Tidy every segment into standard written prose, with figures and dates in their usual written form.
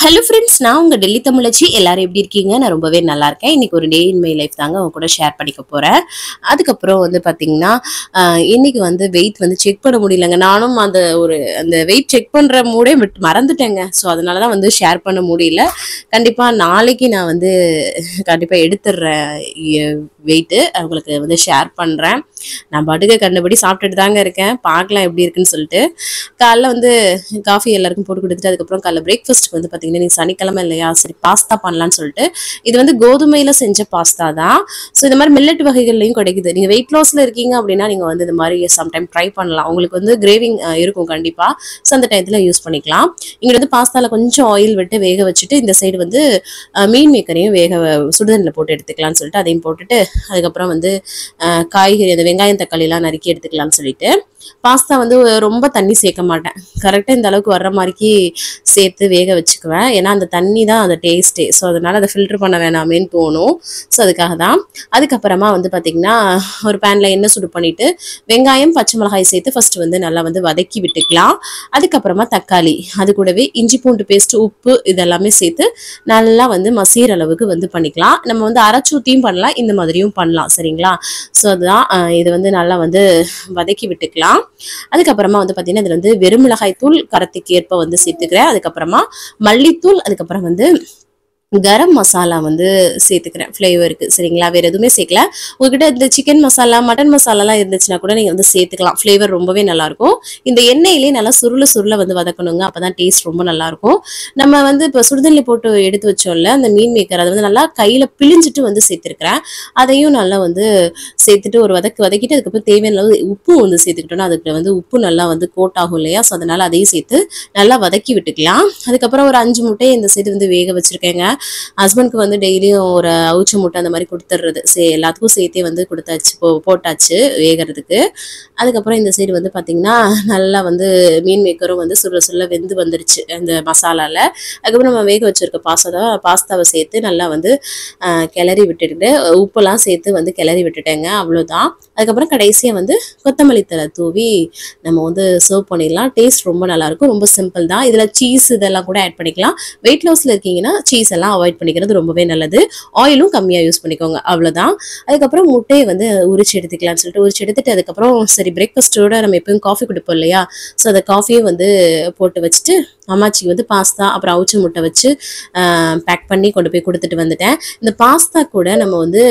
Hello friends, நான் உங்க டெல்லி தமிழச்சி. எல்லாரும் எப்படி இருக்கீங்க? நான் ரொம்பவே நல்லா இருக்கேன். இன்னைக்கு ஒரு டே இன் மை லைஃப் தாங்க உங்க கூட ஷேர் பண்ணிக்க போறேன். அதுக்கப்புறம் வந்து பார்த்தீங்கன்னா, இன்னைக்கு வந்து வெயிட் வந்து செக் பண்ண முடியலங்க. நானும் அந்த வெயிட் செக் பண்ற மூடே மறந்துட்டேங்க. ஸோ அதனால தான் வந்து ஷேர் பண்ண முடியல. கண்டிப்பா நாளைக்கு நான் வந்து கண்டிப்பா எடுத்துடுறேன் வெயிட்டு. உங்களுக்கு வந்து ஷேர் பண்றேன். நான் பாட்டுக்கு கண்டபடி சாப்பிட்டுட்டு தாங்க இருக்கேன். பார்க்கலாம் எப்படி இருக்குன்னு சொல்லிட்டு. காலைல வந்து காஃபி எல்லாருக்கும் போட்டு குடுத்துட்டு, அதுக்கப்புறம் காலைல பிரேக்ஃபாஸ்ட்க்கு வந்து பார்த்தீங்கன்னா, இன்னைக்கு சனிக்கிழமை இல்லையா? சரி பாஸ்தா பண்ணலான்னு சொல்லிட்டு, இது வந்து கோதுமையில செஞ்ச பாஸ்தா தான். ஸோ இந்த மாரி மில்லட் வகைகள்லயும் கிடைக்குது. நீங்க வெயிட் லாஸ்ல இருக்கீங்க அப்படின்னா, நீங்க வந்து இந்த மாரி சம்டைம் ட்ரை பண்ணலாம். உங்களுக்கு வந்து கிரேவிங் இருக்கும் கண்டிப்பா. ஸோ அந்த டயத்துல யூஸ் பண்ணிக்கலாம். இங்க வந்து பாஸ்தால கொஞ்சம் ஆயில் விட்டு வேக வச்சுட்டு, இந்த சைடு வந்து மீன் மேக்கரையும் சுடுதண்ணில போட்டு எடுத்துக்கலாம்னு சொல்லிட்டு, அதையும் போட்டுட்டு, அதுக்கப்புறம் வந்து காய்கறி அந்த வெங்காயம், தக்காளிலாம் நறுக்கி எடுத்துக்கலாம்னு சொல்லிட்டு, பாஸ்தா வந்து ரொம்ப தண்ணி சேர்க்க மாட்டேன். கரெக்டாக இந்த அளவுக்கு வர்ற மாதிரிக்கு சேர்த்து வேக வச்சுக்குவேன். ஏன்னா அந்த தண்ணி தான் அந்த டேஸ்ட்டே. ஸோ அதனால அதை ஃபில்டர் பண்ண வேணாமேன்னு தோணும். ஸோ அதுக்காக தான். அதுக்கப்புறமா வந்து பார்த்தீங்கன்னா, ஒரு பேனில் எண்ணெய் சுடு பண்ணிட்டு வெங்காயம், பச்சை மிளகாய் சேர்த்து ஃபர்ஸ்ட் வந்து நல்லா வந்து வதக்கி விட்டுக்கலாம். அதுக்கப்புறமா தக்காளி, அது கூடவே இஞ்சி பூண்டு பேஸ்ட், உப்பு இதெல்லாமே சேர்த்து நல்லா வந்து மசிகிற அளவுக்கு வந்து பண்ணிக்கலாம். நம்ம வந்து அரைச்சூத்தியும் பண்ணலாம், இந்த மாதிரியும் பண்ணலாம். சரிங்களா? ஸோ அதுதான் இது வந்து நல்லா வந்து வதக்கி விட்டுக்கலாம். அதுக்கப்புறமா வந்து பார்த்தீங்கன்னா, இதுல வந்து வெறும் மிளகாய் தூள் கரத்துக்கு ஏற்ப வந்து சேர்த்துக்கிறேன். அதுக்கப்புறமா மல்லித்தூள், அதுக்கப்புறம் வந்து கரம் மசாலா வந்து சேர்த்துக்கிறேன் ஃப்ளேவருக்கு. சரிங்களா? வேற எதுவுமே சேர்க்கல. உங்ககிட்ட இந்த சிக்கன் மசாலா, மட்டன் மசாலாலாம் இருந்துச்சுன்னா கூட நீங்க வந்து சேர்த்துக்கலாம். ஃப்ளேவர் ரொம்பவே நல்லா இருக்கும். இந்த எண்ணெயிலேயே நல்லா சுருள சுருள வந்து வதக்கணுங்க. அப்பதான் டேஸ்ட் ரொம்ப நல்லா இருக்கும். நம்ம வந்து இப்போ சுடுதண்ணி போட்டு எடுத்து வச்சோம்ல அந்த மீன் மேக்கர், அதை வந்து நல்லா கையில பிழிஞ்சிட்டு வந்து சேர்த்துருக்கிறேன். அதையும் நல்லா வந்து சேர்த்துட்டு ஒரு வதக்கிட்டு, அதுக்கப்புறம் தேவையான அளவு உப்பு வந்து சேர்த்துக்கிட்டோம்னா அதுக்கு வந்து உப்பு நல்லா வந்து கோட் ஆகும் இல்லையா? ஸோ அதனால அதையும் சேர்த்து நல்லா வதக்கி விட்டுக்கலாம். அதுக்கப்புறம் ஒரு 5 முட்டையை இந்த சைடு வந்து வேக வச்சிருக்கேங்க. ஹஸ்பண்ட்க்கு வந்து டெய்லியும் ஒரு அவிச்ச முட்டை அந்த மாதிரி கொடுத்துட்றது. எல்லாத்துக்கும் சேர்த்தே வந்து கொடுத்தாச்சு, போட்டாச்சு வேகிறதுக்கு. அதுக்கப்புறம் இந்த சைடு வந்து பார்த்தீங்கன்னா, நல்லா வந்து மீன் மேக்கரும் வந்து சுருள சுருள வெந்து வந்துருச்சு அந்த மசாலால. அதுக்கப்புறம் நம்ம வேக வச்சிருக்க பாஸ்தாவை சேர்த்து நல்லா வந்து கிளறி விட்டுட்டு, உப்பெல்லாம் சேர்த்து வந்து கிளறி விட்டுட்டேங்க. அவ்வளோதான். அதுக்கப்புறம் கடைசியாக வந்து கொத்தமல்லி தழை தூவி நம்ம வந்து சர்வ் பண்ணிடலாம். டேஸ்ட் ரொம்ப நல்லாயிருக்கும். ரொம்ப சிம்பிள் தான். இதில் சீஸ் இதெல்லாம் கூட ஆட் பண்ணிக்கலாம். வெயிட் லாஸில் இருக்கீங்கன்னா சீஸ் எல்லாம் அவாய்ட் பண்ணிக்கிறது ரொம்பவே நல்லது. ஆயிலும் கம்மியாக யூஸ் பண்ணிக்கோங்க. அவ்வளோதான். அதுக்கப்புறம் முட்டையை வந்து உரிச்சு எடுத்துக்கலாம்னு சொல்லிட்டு உரிச்சு எடுத்துட்டு, அதுக்கப்புறம் சரி பிரேக்ஃபாஸ்ட்டோட நம்ம எப்பயும் காஃபி குடிப்போம் இல்லையா? ஸோ அந்த காஃபியை வந்து போட்டு வச்சுட்டு, அம்மாச்சிக்கு வந்து பாஸ்தா அப்புறம் அவிச்ச முட்டை வச்சு பேக் பண்ணி கொண்டு போய் கொடுத்துட்டு வந்துட்டேன். இந்த பாஸ்தா கூட நம்ம வந்து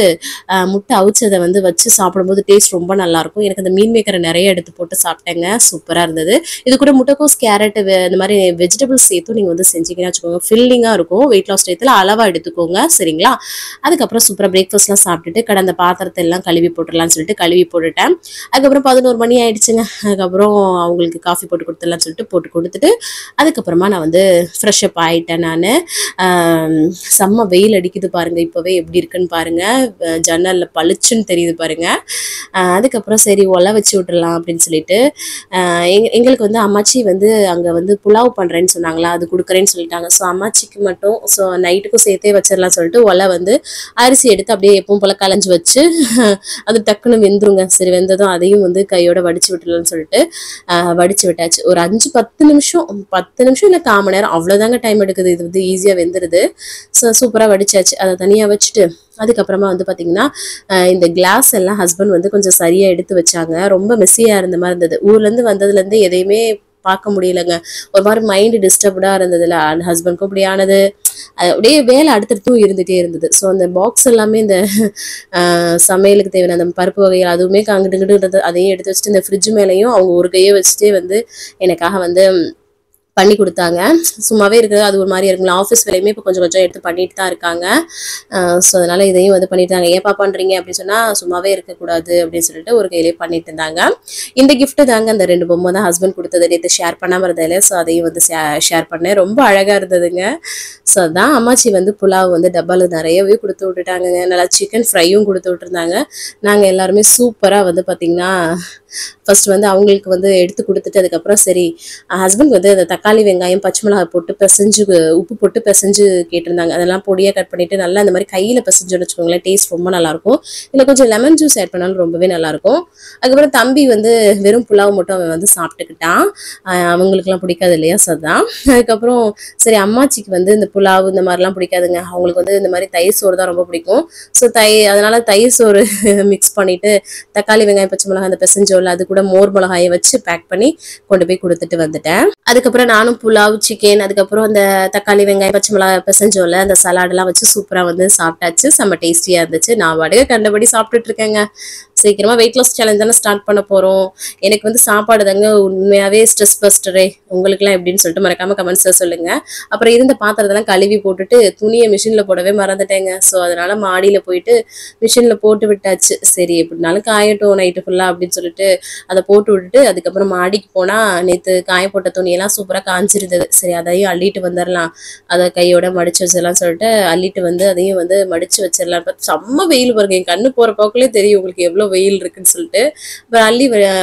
முட்டை அவிச்சதை வந்து வச்சு சாப்பிடும்போது டேஸ்ட் ரொம்ப நல்லாயிருக்கும். எனக்கு அந்த மீன் மேக்கரை நிறைய எடுத்து போட்டு சாப்பிட்டேங்க. சூப்பராக இருந்தது. இது கூட முட்டைக்கோஸ், கேரட் இந்த மாதிரி வெஜிடபிள்ஸ் சேர்த்தும் நீங்கள் வந்து செஞ்சீங்கன்னா வச்சுக்கோங்க, ஃபில்லிங்காக இருக்கும். வெயிட் லாஸ் டயத்தில் அளவாக எடுத்துக்கோங்க. சரிங்களா? அதுக்கப்புறம் சூப்பராக பிரேக்ஃபாஸ்ட்லாம் சாப்பிட்டுட்டு கடந்த பாத்திரத்தை எல்லாம் கழுவி போட்டுடலாம்னு சொல்லிட்டு கழுவி போட்டுட்டேன். அதுக்கப்புறம் 11 மணி ஆயிடுச்சுங்க. அதுக்கப்புறம் அவங்களுக்கு காஃபி போட்டு கொடுத்துடலாம்னு சொல்லிட்டு போட்டு கொடுத்துட்டு, அதுக்கப்புறமா நான் வந்து ஃப்ரெஷ் அப் ஆகிட்டேன். நான் செம்ம வெயில் அடிக்குது பாருங்க. இப்போவே எப்படி இருக்குன்னு பாருங்க. ஜன்னல்ல பளிச்சுன்னு தெரியுது பாருங்க. அதுக்கப்புறம் சரி ஒலை வச்சு விட்டுறலாம் அப்படின்னு சொல்லிட்டு, எங்களுக்கு வந்து அம்மாச்சி வந்து அங்கே வந்து புலாவ் பண்ணுறேன்னு சொன்னாங்களா, அது கொடுக்குறேன்னு சொல்லிட்டாங்க. ஸோ அம்மாச்சிக்கு மட்டும் ஸோ நைட்டுக்கும் சேர்த்தே வச்சிடலாம் சொல்லிட்டு ஒலை வந்து அரிசி எடுத்து அப்படியே எப்பவும் போல் களைஞ்சி வச்சு அது டக்குன்னு வெந்துருங்க. சரி வெந்ததும் அதையும் வந்து கையோட வடிச்சு விட்டுலாம்னு சொல்லிட்டு வடிச்சு விட்டாச்சு. ஒரு 5-10 நிமிஷம், 10 நிமிஷம் இல்லை 1/4 மணி நேரம் அவ்வளோதாங்க டைம் எடுக்குது. இது வந்து ஈஸியாக வெந்துடுது. ஸோ சூப்பராக வடிச்சாச்சு. அதை தனியாக வச்சுட்டு, அதுக்கப்புறமா வந்து பார்த்தீங்கன்னா, இந்த கிளாஸ் எல்லாம் ஹஸ்பண்ட் வந்து கொஞ்சம் சரியாக எடுத்து வச்சாங்க. ரொம்ப மெஸ்ஸியாக இருந்த மாதிரி இருந்தது. ஊர்லேருந்து வந்ததுலேருந்து எதையுமே பார்க்க முடியலங்க. ஒரு மாதிரி மைண்டு டிஸ்டர்ப்டாக இருந்ததுல ஹஸ்பண்ட்க்கும் அப்படி ஆனது. அப்படியே வேலை அடுத்தடுத்தும் இருந்துகிட்டே இருந்தது. ஸோ அந்த பாக்ஸ் எல்லாமே இந்த சமையலுக்கு தேவையான அந்த பருப்பு வகைகள் அதுவுமே அங்கிட்டு அதையும் எடுத்து வச்சுட்டு, இந்த ஃப்ரிட்ஜ் மேலேயும் அவங்க ஒரு கையை வச்சுட்டே வந்து எனக்காக வந்து பண்ணி கொடுத்தாங்க. சும்மாவே இருக்குது அது ஒரு மாதிரி இருக்குங்களா. ஆஃபீஸ் வேலையுமே இப்போ கொஞ்சம் கொஞ்சம் எடுத்து பண்ணிட்டு தான் இருக்காங்க. ஸோ அதனால இதையும் வந்து பண்ணிட்டாங்க. ஏப்பா பண்ணுறீங்க அப்படின்னு சொன்னால், சும்மாவே இருக்கக்கூடாது அப்படின்னு சொல்லிட்டு ஒரு கையிலே பண்ணிட்டு இருந்தாங்க. இந்த கிஃப்ட்டு தாங்க அந்த 2 பொம்மை தான் ஹஸ்பண்ட் கொடுத்தது. நேற்று ஷேர் பண்ணாமல் இருந்ததில்ல. ஸோ அதையும் வந்து ஷேர் பண்ணேன். ரொம்ப அழகாக இருந்ததுங்க. ஸோ அதான் அம்மாச்சி வந்து புலாவ் வந்து டப்பாவில் நிறையவே கொடுத்து விட்டுட்டாங்கங்க. நல்லா சிக்கன் ஃப்ரையும் கொடுத்து விட்டுருந்தாங்க. நாங்கள் எல்லாருமே சூப்பராக வந்து பார்த்திங்கன்னா ஃபர்ஸ்ட் வந்து அவங்களுக்கு வந்து எடுத்து கொடுத்துட்டு அதுக்கப்புறம் சரி ஹஸ்பண்ட் வந்து அந்த தக்காளி வெங்காயம் பச்சை மிளகாய் போட்டு பிசைஞ்சு உப்பு போட்டு பிசைஞ்சு கேட்டிருந்தாங்க. அதெல்லாம் பொடியாக கட் பண்ணிட்டு நல்லா இந்த மாதிரி கையில் பிசைஞ்சோன்னு வச்சுக்கோங்களேன், டேஸ்ட் ரொம்ப நல்லாயிருக்கும். இதில் கொஞ்சம் லெமன் ஜூஸ் ஆட் பண்ணாலும் ரொம்பவே நல்லாயிருக்கும். அதுக்கப்புறம் தம்பி வந்து வெறும் புலாவ் மட்டும் அவன் வந்து சாப்பிட்டுக்கிட்டான். அவங்களுக்குலாம் பிடிக்காது இல்லையா, ஸோ அதான். அதுக்கப்புறம் சரி அம்மாச்சிக்கு வந்து இந்த புலாவ் இந்த மாதிரிலாம் பிடிக்காதுங்க. அவங்களுக்கு வந்து இந்த மாதிரி தயிர் சோறு தான் ரொம்ப பிடிக்கும். ஸோ அதனால தயிர் சோறு மிக்ஸ் பண்ணிட்டு தக்காளி வெங்காயம் பச்சை மிளகாய் அந்த பிசைஞ்சோல அது கூட மோர் மிளகாயை வச்சு பேக் பண்ணி கொண்டு போய் கொடுத்துட்டு வந்துட்டேன். அதுக்கப்புறம் நானும் புலாவ் சிக்கன் அதுக்கப்புறம் அந்த தக்காளி வெங்காயம் பச்சை மிளகாய் பிசைஞ்சோல அந்த சலாடெல்லாம் வச்சு சூப்பராக வந்து சாப்பிட்டாச்சு. செம்ம டேஸ்டியாக இருந்துச்சு. நான் வடகை கண்டபடி சாப்பிட்டுட்டு இருக்கேங்க. சீக்கிரமா வெயிட் லாஸ் சேலஞ்ச் தானே ஸ்டார்ட் பண்ண போறோம். எனக்கு வந்து சாப்பாடு தாங்க உண்மையாவே ஸ்ட்ரெஸ் பஸ்டரே. உங்களுக்குலாம் எப்படின்னு சொல்லிட்டு மறக்காம கமெண்ட்ஸ்ல சொல்லுங்க. அப்புறம் இருந்த பாத்திரத்தெல்லாம் கழுவி போட்டுட்டு துணியை மிஷின்ல போடவே மறந்துட்டேங்க. ஸோ அதனால மாடியில போயிட்டு மிஷின்ல போட்டு விட்டாச்சு. சரி எப்படினாலும் காயட்டும் நைட்டு ஃபுல்லா அப்படின்னு சொல்லிட்டு அதை போட்டு விட்டுட்டு அதுக்கப்புறம் மாடிக்கு போனா நேற்று காய போட்ட துணியெல்லாம் சூப்பராக காஞ்சிருந்தது. சரி அதையும் அள்ளிட்டு வந்துடலாம், அதை கையோட மடிச்சு வச்சிடலாம் சொல்லிட்டு அள்ளிட்டு வந்து அதையும் வந்து மடிச்சு வச்சிடலாம். செம்ம வெயில் பாருங்க, என் கண்ணு போற போக்குள்ளே தெரியும் உங்களுக்கு எவ்வளோ வெயில் இருக்குன்னு சொல்லிட்டு. அப்புறம்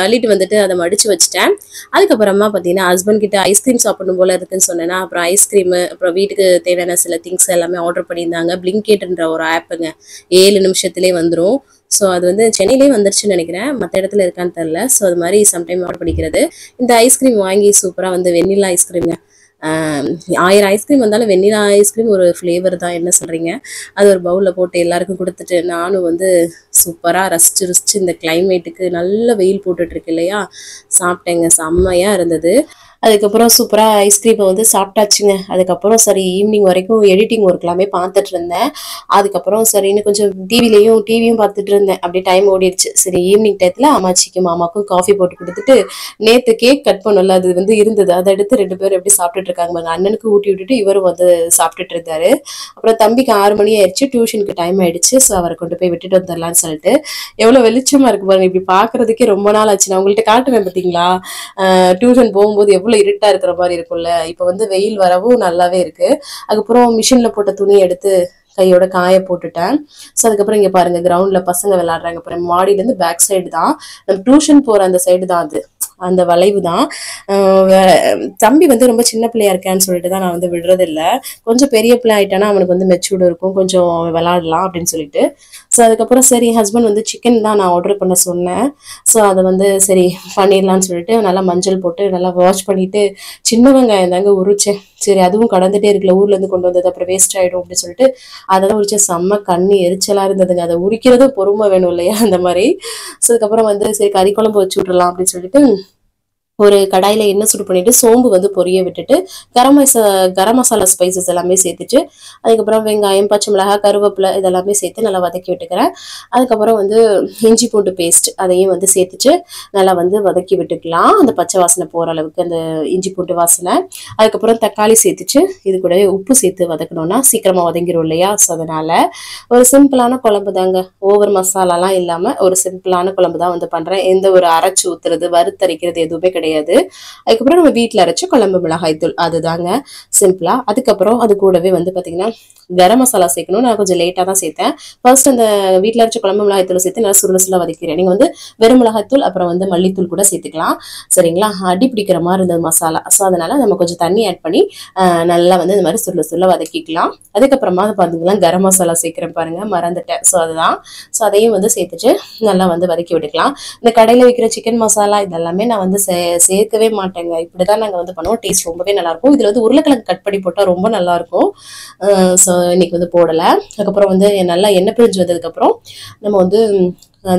அள்ளிட்டு வந்துட்டு அதை மடிச்சு வச்சுட்டேன். அதுக்கப்புறமா பார்த்தீங்கன்னா ஹஸ்பண்ட் கிட்ட ஐஸ்கிரீம் சாப்பிடணும் போல இருக்குன்னு சொன்னேன்னா அப்புறம் ஐஸ்கிரீமு அப்புறம் வீட்டுக்கு தேவையான சில திங்ஸ் எல்லாமே ஆர்டர் பண்ணியிருந்தாங்க. பிளிங்கேட்ன்ற ஒரு ஆப்புங்க, 7 நிமிஷத்துலேயே வந்துடும். ஸோ அது வந்து சென்னையிலேயே வந்துருச்சுன்னு நினைக்கிறேன், மற்ற இடத்துல இருக்கான்னு தெரில. ஸோ அது மாதிரி சம்டைம் ஆர்டர் பண்ணிக்கிறது. இந்த ஐஸ்கிரீம் வாங்கி சூப்பராக வந்து வெண்ணிலா ஐஸ்கிரீம்ங்க. 1000 ஐஸ்கிரீம் வந்தாலும் வெண்ணிலா ஐஸ்கிரீம் ஒரு ஃப்ளேவர் தான், என்ன சொல்கிறீங்க. அது ஒரு பவுலில் போட்டு எல்லாருக்கும் கொடுத்துட்டு நானும் வந்து சூப்பராக ரசிச்சு இந்த கிளைமேட்டுக்கு நல்ல வெயில் போட்டுட்ருக்கு இல்லையா, சாப்பிட்டேங்க. செம்மையாக இருந்தது. அதுக்கப்புறம் சூப்பராக ஐஸ்கிரீமை வந்து சாப்பிட்டாச்சுங்க. அதுக்கப்புறம் சரி ஈவினிங் வரைக்கும் எடிட்டிங் ஒர்க் எல்லாமே பார்த்துட்டு இருந்தேன். அதுக்கப்புறம் சரின்னு கொஞ்சம் டிவியும் பார்த்துட்டு இருந்தேன். அப்படியே டைம் ஓடிடுச்சு. சரி ஈவினிங் டயத்தில் அம்மாச்சிக்கும் மாமாக்கும் காஃபி போட்டு கொடுத்துட்டு நேற்று கேக் கட் பண்ணல அது வந்து இருந்தது, அதை எடுத்து 2 பேரும் எப்படி சாப்பிட்டுட்டு இருக்காங்க. அண்ணனுக்கு ஊட்டி விட்டுட்டு இவரும் வந்து சாப்பிட்டுட்டு இருந்தாரு. அப்புறம் தம்பிக்கு 6 மணி ஆயிடுச்சு, டியூஷனுக்கு டைம் ஆயிடுச்சு. ஸோ அவரை கொண்டு போய் விட்டுட்டு வந்துடலான்னு சொல்லிட்டு எவ்வளோ வெளிச்சமா இருக்கு பாருங்க. இப்படி பார்க்கறதுக்கே ரொம்ப நாள் ஆச்சு. நான் உங்கள்கிட்ட காட்டுவேன் பார்த்தீங்களா, டியூஷன் போகும்போது எவ்வளவு இருட்டா இருக்கிற மாதிரி இருக்கும்ல. இப்ப வந்து வெயில் வரவும் நல்லாவே இருக்கு. அதுக்கப்புறம் மிஷின்ல போட்ட துணியை எடுத்து கையோட காய போட்டுட்டேன். ஸோ அதுக்கப்புறம் இங்க பாருங்க கிரவுண்ட்ல பசங்க விளையாடுறாங்க. அப்புறம் மாடியில இருந்து பேக் சைடு தான் நம்ம டியூஷன் போற அந்த சைடு தான் அது, அந்த வளைவு தான். தம்பி வந்து ரொம்ப சின்ன பிள்ளையா இருக்கான்னு சொல்லிட்டு தான் நான் வந்து விடுறது இல்லை. கொஞ்சம் பெரிய பிள்ளை ஆயிட்டானா அவனுக்கு வந்து மெச்சூர்டு இருக்கும், கொஞ்சம் விளையாடலாம் அப்படின்னு சொல்லிட்டு. ஸோ அதுக்கப்புறம் சரி ஹஸ்பண்ட் வந்து சிக்கன் தான் நான் ஆர்டர் பண்ண சொன்னேன். ஸோ அதை வந்து சரி பண்ணிடலான்னு சொல்லிட்டு நல்லா மஞ்சள் போட்டு நல்லா வாஷ் பண்ணிட்டு சின்ன வெங்காயம் தாங்க உரிச்சேன். சரி அதுவும் கடந்துட்டே இருக்குல்ல, ஊர்ல இருந்து கொண்டு வந்தது அப்புறம் வேஸ்ட் ஆயிடும் அப்படின்னு சொல்லிட்டு அதெல்லாம் உரிச்ச செம்ம கண்ணு எரிச்சலா இருந்ததுங்க. அதை உரிக்கிறதும் பொறுமை வேணும் இல்லையா, அந்த மாதிரி. ஸோ அதுக்கப்புறம் வந்து சரி கறி குழம்பு வச்சு விட்டுறலாம் அப்படின்னு சொல்லிட்டு ஒரு கடாயில எண்ணெய் சுடு பண்ணிட்டு சோம்பு வந்து பொரிய விட்டுட்டு கரம் மசாலா ஸ்பைசஸ் எல்லாமே சேர்த்துட்டு அதுக்கப்புறம் வெங்காயம் பச்சை மிளகாய் கருவேப்பிலை இதெல்லாமே சேர்த்து நல்லா வதக்கி விட்டுக்கிறேன். அதுக்கப்புறம் வந்து இஞ்சி பூண்டு பேஸ்ட் அதையும் வந்து சேர்த்துட்டு நல்லா வந்து வதக்கி விட்டுக்கலாம், அந்த பச்சை வாசனை போற அளவுக்கு அந்த இஞ்சி பூண்டு வாசனை. அதுக்கப்புறம் தக்காளி சேர்த்துட்டு இது கூட உப்பு சேர்த்து வதக்கணும்னா சீக்கிரமா வதங்கிடும் இல்லையா. ஸோ அதனால ஒரு சிம்பிளான குழம்பு தாங்க, ஓவர் மசாலாலாம் இல்லாம ஒரு சிம்பிளான குழம்பு தான் வந்து பண்றேன். எந்த ஒரு அரைச்சு ஊத்துறது வறுத்தரைக்கிறது எதுவுமே கிடையாது. அதுக்கப்புறம் நம்ம வீட்டுல அரைச்சு குழம்பு மிளகாய் தூள் அதுதாங்க சிம்பிளா. அதுக்கப்புறம் அது கூடவே வந்து பாத்தீங்கன்னா கரம் மசாலா சேர்க்கணும். நான் கொஞ்சம் லேட்டா தான் சேர்த்தேன். ஃபர்ஸ்ட் அந்த வீட்டுல அரைச்ச குழம்பு மிளகாய் தூள் சேர்த்து நல்லா சுருள வதக்கிறேன். நீங்க வந்து வெறும் மிளகாய் தூள் அப்புறம் வந்து மல்லித்தூள் கூட சேர்த்துக்கலாம், சரிங்களா. அடி பிடிக்கிற மாதிரி இருந்தது மசாலா. ஸோ அதனால நம்ம கொஞ்சம் தண்ணி ஆட் பண்ணி நல்லா வந்து இந்த மாதிரி சுருள வதக்கிக்கலாம். அதுக்கப்புறமா பாத்தீங்கன்னா கரம் மசாலா சேர்க்கிறேன் பாருங்க, மறந்துட்டேன். ஸோ அதுதான். ஸோ அதையும் வந்து சேர்த்துட்டு நல்லா வந்து வதக்கி விட்டுக்கலாம். இந்த கடையில விற்கிற சிக்கன் மசாலா இதெல்லாமே நான் வந்து சேர்க்கவே மாட்டேங்க. இப்படிதான் நாங்க வந்து பண்ணுவோம். டேஸ்ட் ரொம்பவே நல்லா இருக்கும். இதுல வந்து உருளைக்கிழங்கு கட் பண்ணி போட்டா ரொம்ப நல்லா இருக்கும். ஸோ இன்னைக்கு வந்து போடல. அதுக்கப்புறம் வந்து நல்லா எண்ணெய் பிரிஞ்சு வந்ததுக்கு அப்புறம் நம்ம வந்து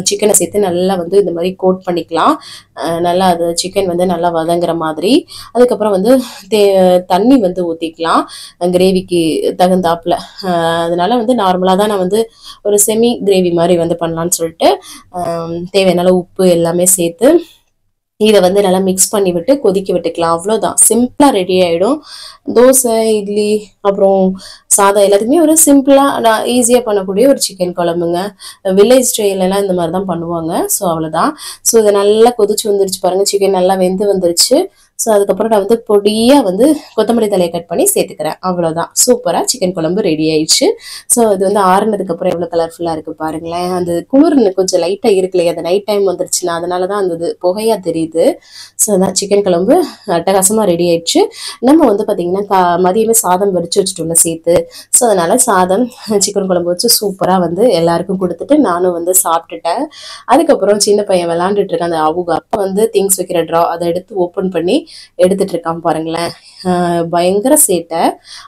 சிக்கனை சேர்த்து நல்லா வந்து இந்த மாதிரி கோட் பண்ணிக்கலாம். நல்லா அது சிக்கன் வந்து நல்லா வதங்குற மாதிரி. அதுக்கப்புறம் வந்து தண்ணி வந்து ஊற்றிக்கலாம் கிரேவிக்கு தகுந்தாப்புல. அதனால வந்து நார்மலாக தான் நான் வந்து ஒரு செமி கிரேவி மாதிரி வந்து பண்ணலான்னு சொல்லிட்டு தேவையான உப்பு எல்லாமே சேர்த்து இதை வந்து நல்லா மிக்ஸ் பண்ணி விட்டு கொதிக்க விட்டுக்கலாம். அவ்வளோதான், சிம்பிளாக ரெடி ஆகிடும். தோசை இட்லி அப்புறம் சாதம் எல்லாத்துக்குமே ஒரு சிம்பிளா ஈஸியா பண்ணக்கூடிய ஒரு சிக்கன் குழம்புங்க. வில்லேஜ் ஸ்டைல் எல்லாம் இந்த மாதிரி தான் பண்ணுவாங்க. ஸோ அவ்வளவுதான். ஸோ இது நல்லா கொதிச்சு வந்துருச்சு பாருங்க. சிக்கன் நல்லா வெந்து வந்துருச்சு. ஸோ அதுக்கப்புறம் நான் வந்து பொடியா வந்து கொத்தமல்லி தலையை கட் பண்ணி சேர்த்துக்கிறேன். அவ்வளவுதான். சூப்பரா சிக்கன் குழம்பு ரெடி ஆயிடுச்சு. ஸோ இது வந்து ஆறுனதுக்கு அப்புறம் எவ்வளவு கலர்ஃபுல்லா இருக்கு பாருங்களேன். அந்த குளிர் கொஞ்சம் லைட்டா இருக்கு இல்லையா, அந்த நைட் டைம் வந்துருச்சுன்னா அதனாலதான் அந்த இது புகையா தெரியுது. ஸோ அதான் சிக்கன் குழம்பு அட்டகாசமா ரெடி ஆயிடுச்சு. நம்ம வந்து பாத்தீங்கன்னா மதியமே சாதம் வடிச்சு வச்சுட்டோம்ல சேர்த்து. ஸோ அதனால சாதம் சிக்கன் குழம்பு வச்சு சூப்பரா வந்து எல்லாருக்கும் கொடுத்துட்டு நானும் வந்து சாப்பிட்டுட்டேன். அதுக்கப்புறம் சின்ன பையன் விளையாண்டுட்டு இருக்கான். அந்த அவங்க அப்பா வந்து திங்ஸ் வைக்கிற ட்ரா அதை எடுத்து ஓப்பன் பண்ணி எடுத்துட்டு இருக்கான் பாருங்களேன். பயங்கர சேட்டை.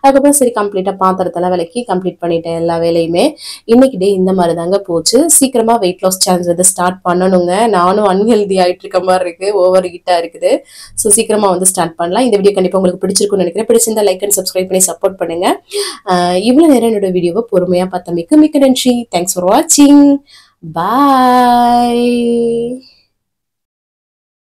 அதுக்கப்புறம் சரி கம்ப்ளீட்டா பாத்திரத்தெல்லாம் விளக்கி கம்ப்ளீட் பண்ணிட்டேன் எல்லா வேலையுமே. இன்னைக்கு டே இந்த மாதிரி தாங்க போச்சு. சீக்கிரமா வெயிட் லாஸ் சேலஞ்ச் வந்து ஸ்டார்ட் பண்ணணுங்க. நானும் அன்ஹெல்தி ஆயிட்டு இருக்க மாதிரி இருக்கு, ஓவர் ஹீட்டா இருக்குது. ஸோ சீக்கிரமா வந்து ஸ்டார்ட் பண்ணலாம். இந்த வீடியோ கண்டிப்பா உங்களுக்கு பிடிச்சிருக்கும்னு நினைக்கிறேன். பிடிச்சிருந்தா லைக் அண்ட் சப்ஸ்கிரைப் பண்ணி சப்போர்ட் பண்ணுங்க. இவ்வளவு நேரம் என்னோட வீடியோவை பொறுமையா பார்த்த மிக்க மிக்க நன்றி. தேங்க்ஸ் ஃபார் வாட்சிங். பாய்.